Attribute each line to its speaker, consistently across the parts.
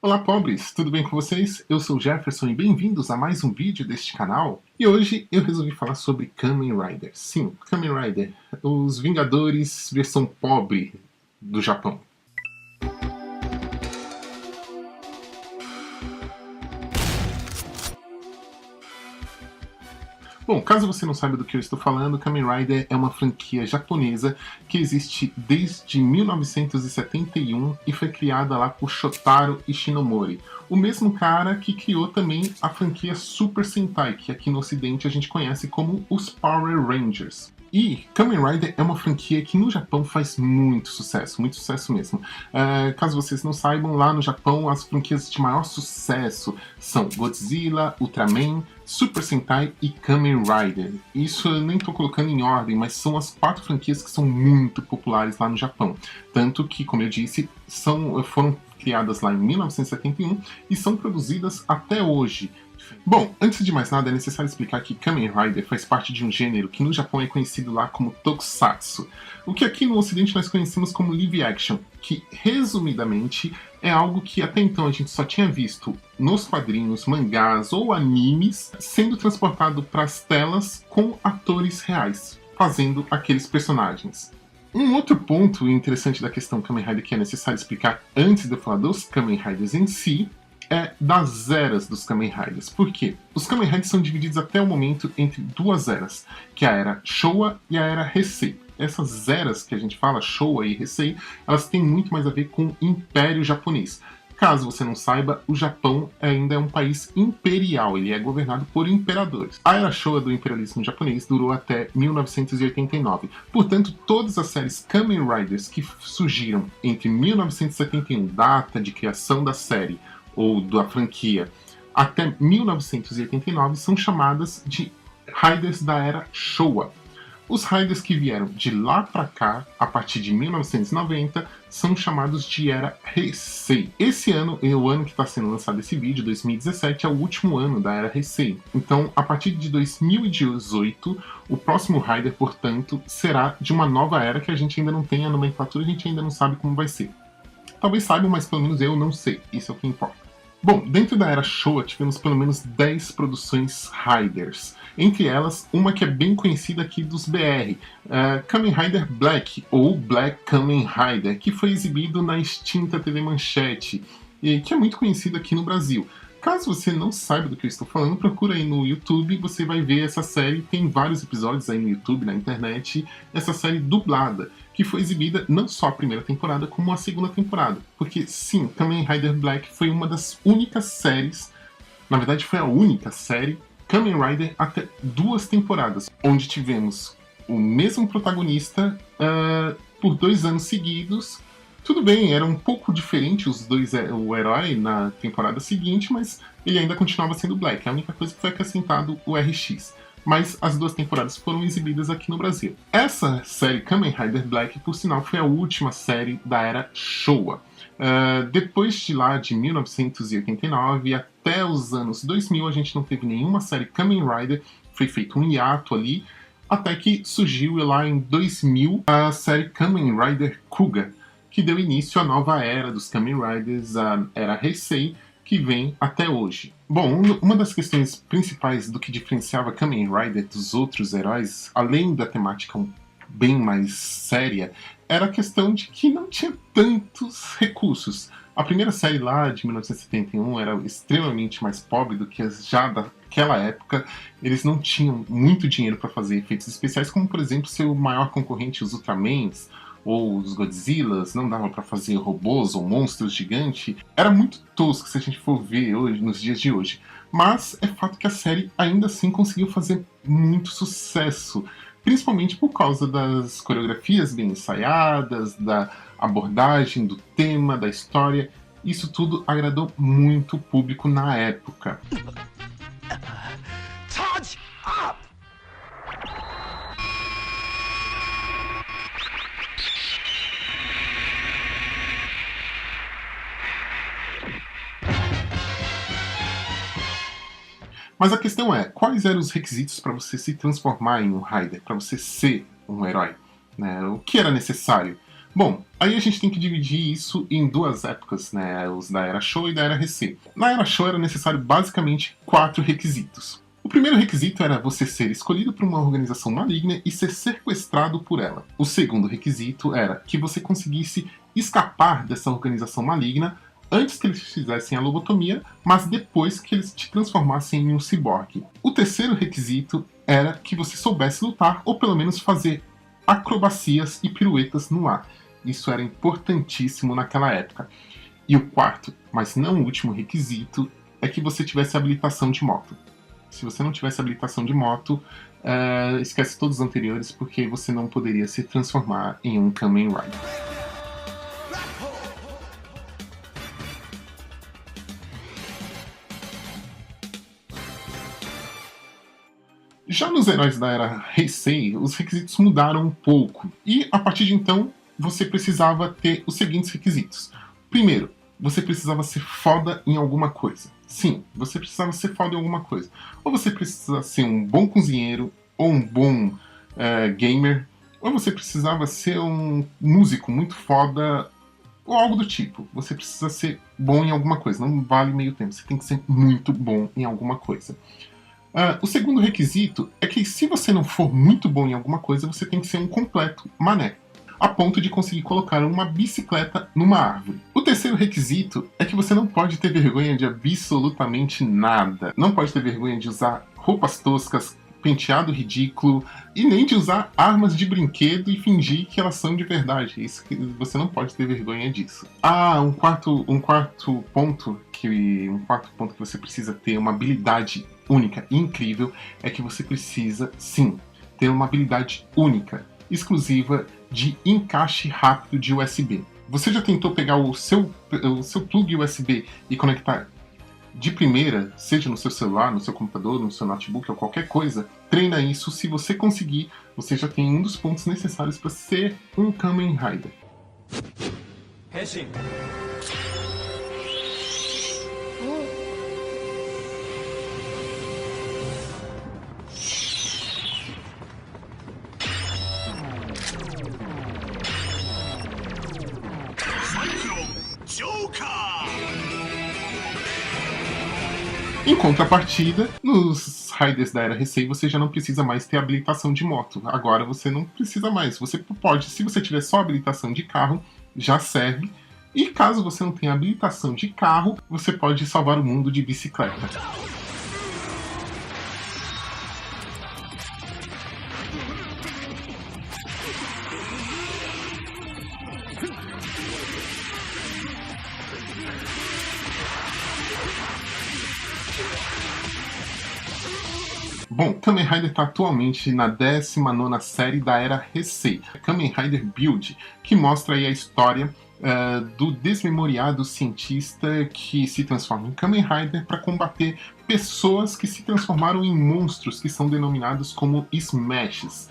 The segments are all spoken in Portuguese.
Speaker 1: Olá, pobres! Tudo bem com vocês? Eu sou o Jefferson e bem-vindos a mais um vídeo deste canal. E hoje eu resolvi falar sobre Kamen Rider. Sim, Kamen Rider, os Vingadores versão pobre do Japão. Bom, caso você não saiba do que eu estou falando, Kamen Rider é uma franquia japonesa que existe desde 1971 e foi criada lá por Shotaro Ishinomori, o mesmo cara que criou também a franquia Super Sentai, que aqui no ocidente a gente conhece como os Power Rangers. E Kamen Rider é uma franquia que no Japão faz muito sucesso mesmo. Caso vocês não saibam, lá no Japão as franquias de maior sucesso são Godzilla, Ultraman, Super Sentai e Kamen Rider. Isso eu nem estou colocando em ordem, mas são as 4 franquias que são muito populares lá no Japão. Tanto que, como eu disse, foram criadas lá em 1971 e são produzidas até hoje. Bom, antes de mais nada é necessário explicar que Kamen Rider faz parte de um gênero que no Japão é conhecido lá como Tokusatsu, o que aqui no ocidente nós conhecemos como live action, que resumidamente é algo que até então a gente só tinha visto nos quadrinhos, mangás ou animes sendo transportado para as telas com atores reais, fazendo aqueles personagens. Um outro ponto interessante da questão Kamen Rider que é necessário explicar antes de eu falar dos Kamen Riders em si é das eras dos Kamen Riders. Por quê? Os Kamen Riders são divididos até o momento entre 2 eras, que é a era Showa e a era Heisei. Essas eras que a gente fala, Showa e Heisei, elas têm muito mais a ver com o Império Japonês. Caso você não saiba, o Japão ainda é um país imperial, ele é governado por imperadores. A era Showa do imperialismo japonês durou até 1989. Portanto, todas as séries Kamen Riders que surgiram entre 1971, data de criação da série, ou da franquia, até 1989 são chamadas de Riders da era Showa. Os Riders que vieram de lá para cá, a partir de 1990, são chamados de era Heisei. Esse ano, o ano que está sendo lançado esse vídeo, 2017, é o último ano da era Heisei. Então, a partir de 2018, o próximo Rider, portanto, será de uma nova era que a gente ainda não tem a nomenclatura, a gente ainda não sabe como vai ser. Talvez saibam, mas pelo menos eu não sei, isso é o que importa. Bom, dentro da era Showa tivemos pelo menos 10 produções Riders. Entre elas, uma que é bem conhecida aqui dos BR, Kamen Rider Black, ou Black Kamen Rider, que foi exibido na extinta TV Manchete, e que é muito conhecido aqui no Brasil. Caso você não saiba do que eu estou falando, procura aí no YouTube, você vai ver essa série, tem vários episódios aí no YouTube, na internet, essa série dublada, que foi exibida não só a primeira temporada, como a segunda temporada. Porque sim, Kamen Rider Black foi uma das únicas séries, na verdade foi a única série, Kamen Rider até 2 temporadas, onde tivemos o mesmo protagonista por 2 anos seguidos. Tudo bem, era um pouco diferente o herói na temporada seguinte, mas ele ainda continuava sendo Black. A única coisa que foi acrescentado o RX. Mas as 2 temporadas foram exibidas aqui no Brasil. Essa série Kamen Rider Black, por sinal, foi a última série da era Showa. Depois de lá, de 1989 até os anos 2000, a gente não teve nenhuma série Kamen Rider, foi feito um hiato ali, até que surgiu lá em 2000 a série Kamen Rider Kuga, que deu início à nova era dos Kamen Riders, a era Heisei, que vem até hoje. Bom, uma das questões principais do que diferenciava Kamen Rider dos outros heróis, além da temática bem mais séria, era a questão de que não tinha tantos recursos. A primeira série lá, de 1971, era extremamente mais pobre do que as já daquela época. Eles não tinham muito dinheiro para fazer efeitos especiais, como, por exemplo, seu maior concorrente, os Ultramans, ou os Godzillas, não dava para fazer robôs ou monstros gigantes. Era muito tosco se a gente for ver hoje, nos dias de hoje. Mas é fato que a série ainda assim conseguiu fazer muito sucesso, principalmente por causa das coreografias bem ensaiadas, da abordagem, do tema, da história. Isso tudo agradou muito o público na época. Charge up! Mas a questão é, quais eram os requisitos para você se transformar em um Rider, para você ser um herói? Né? O que era necessário? Bom, aí a gente tem que dividir isso em duas épocas, né? Os da Era Showa e da Era Heisei. Na Era Showa era necessário basicamente 4 requisitos. O primeiro requisito era você ser escolhido por uma organização maligna e ser sequestrado por ela. O segundo requisito era que você conseguisse escapar dessa organização maligna antes que eles fizessem a lobotomia, mas depois que eles te transformassem em um ciborgue. O terceiro requisito era que você soubesse lutar ou pelo menos fazer acrobacias e piruetas no ar. Isso era importantíssimo naquela época. E o quarto, mas não o último requisito, é que você tivesse habilitação de moto. Se você não tivesse habilitação de moto, esquece todos os anteriores, porque você não poderia se transformar em um Kamen Rider. Já nos heróis da Era Heisei, os requisitos mudaram um pouco, e a partir de então, você precisava ter os seguintes requisitos. Primeiro, você precisava ser foda em alguma coisa. Sim, você precisava ser foda em alguma coisa. Ou você precisa ser um bom cozinheiro, ou um bom gamer, ou você precisava ser um músico muito foda, ou algo do tipo. Você precisa ser bom em alguma coisa, não vale meio tempo, você tem que ser muito bom em alguma coisa. O segundo requisito é que se você não for muito bom em alguma coisa, você tem que ser um completo mané, a ponto de conseguir colocar uma bicicleta numa árvore. O terceiro requisito é que você não pode ter vergonha de absolutamente nada. Não pode ter vergonha de usar roupas toscas, penteado ridículo, e nem de usar armas de brinquedo e fingir que elas são de verdade. Isso que você não pode ter vergonha disso. Um quarto ponto que você precisa ter uma habilidade única e incrível é que você precisa, sim, ter uma habilidade única, exclusiva de encaixe rápido de USB. Você já tentou pegar o seu plug USB e conectar de primeira, seja no seu celular, no seu computador, no seu notebook ou qualquer coisa? Treina isso. Se você conseguir, você já tem um dos pontos necessários para ser um Kamen Rider. Henshin. Em contrapartida, nos Riders da Era Heisei você já não precisa mais ter habilitação de moto. Agora você não precisa mais. Você pode, se você tiver só habilitação de carro, já serve. E caso você não tenha habilitação de carro, você pode salvar o mundo de bicicleta. Bom, Kamen Rider está atualmente na 19ª série da Era Heisei, Kamen Rider Build, que mostra aí a história do desmemoriado cientista que se transforma em Kamen Rider para combater pessoas que se transformaram em monstros que são denominados como Smashes.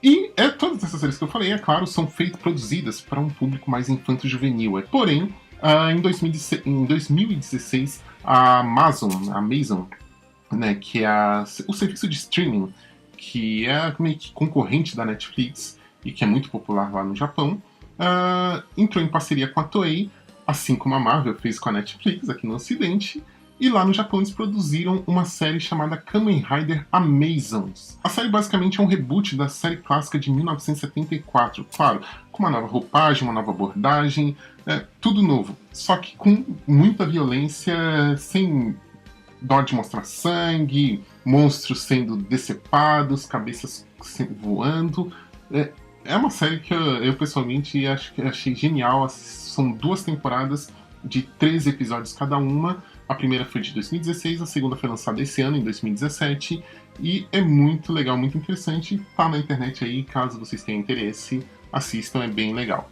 Speaker 1: E todas essas séries que eu falei, é claro, são produzidas para um público mais infanto-juvenil. Porém, em 2016, a Amazon, né, que é o serviço de streaming, que é meio que concorrente da Netflix e que é muito popular lá no Japão, entrou em parceria com a Toei, assim como a Marvel fez com a Netflix aqui no Ocidente. E lá no Japão eles produziram uma série chamada Kamen Rider Amazons. A série basicamente é um reboot da série clássica de 1974, claro, com uma nova roupagem, uma nova abordagem, tudo novo. Só que com muita violência, sem dó de mostrar sangue, monstros sendo decepados, cabeças voando. É uma série que eu pessoalmente achei genial. São 2 temporadas de 13 episódios cada uma. A primeira foi de 2016, a segunda foi lançada esse ano, em 2017, e é muito legal, muito interessante. Tá na internet aí, caso vocês tenham interesse, assistam, é bem legal.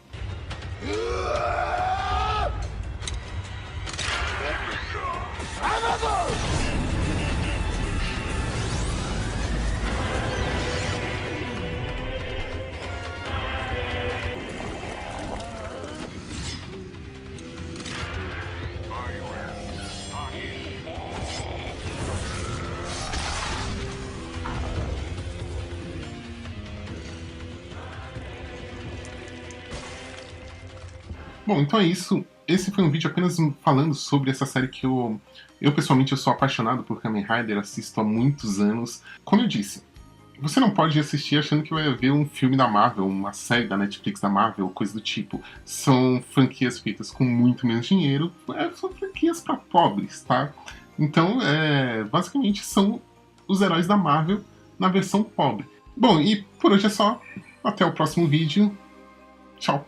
Speaker 1: Bom, então é isso. Esse foi um vídeo apenas falando sobre essa série que eu pessoalmente eu sou apaixonado por Kamen Rider, assisto há muitos anos. Como eu disse, você não pode assistir achando que vai ver um filme da Marvel, uma série da Netflix da Marvel, coisa do tipo. São franquias feitas com muito menos dinheiro, são franquias para pobres, tá? Então, basicamente, são os heróis da Marvel na versão pobre. Bom, e por hoje é só. Até o próximo vídeo. Tchau.